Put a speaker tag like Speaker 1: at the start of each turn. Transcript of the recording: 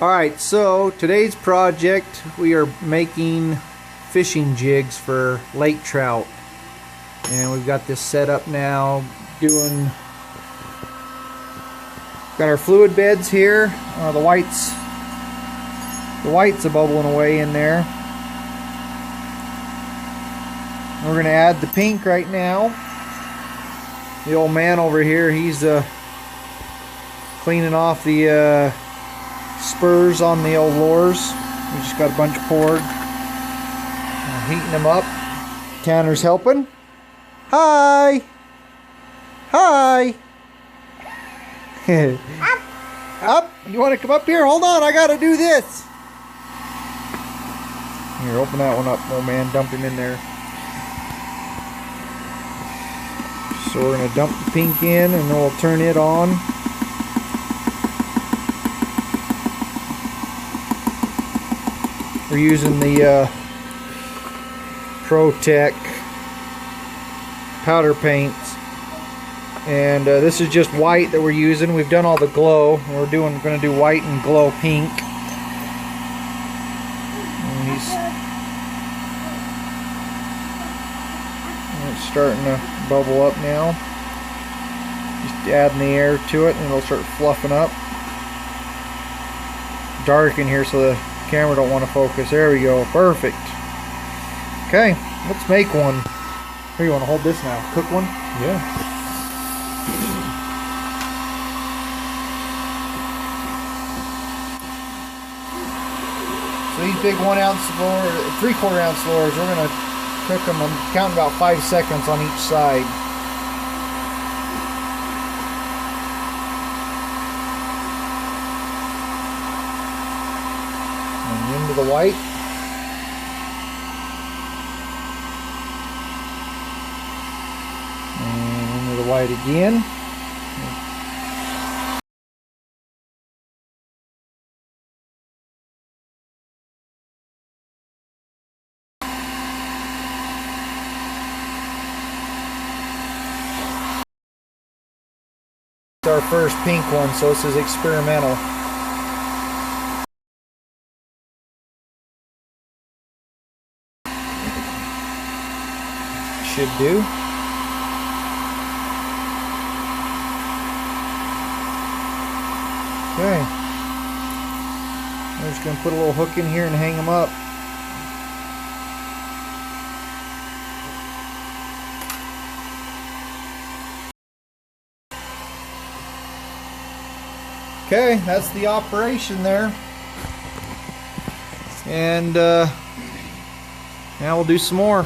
Speaker 1: Alright, so today's project, we are making fishing jigs for lake trout. And we've got this set up now, got our fluid beds here. The white's are bubbling away in there. We're going to add the pink right now. The old man over here, he's cleaning off the spurs on the old lures. We just got a bunch poured. Heating them up. Tanner's helping. Hi! Hi! Up! You want to come up here? Hold on, I gotta do this! Here, open that one up, old man. Dump him in there. So we're going to dump the pink in and then we'll turn it on. We're using the ProTech powder paint, and this is just white that we're using. We've done all the glow. We're going to do white and glow pink. And it's starting to bubble up now. Just adding the air to it and it'll start fluffing up. Dark in here so the camera don't want to focus. There we go. Perfect. Okay, let's make one. Here, you want to hold this now? Cook one?
Speaker 2: Yeah.
Speaker 1: So these big 1 ounce lures, 3/4 ounce lures, we're going to cook them. I'm counting about 5 seconds on each side. And into the white. And into the white again. It's our first pink one, so this is experimental. Should do. Okay. I'm just going to put a little hook in here and hang them up. Okay, that's the operation there. And now we'll do some more.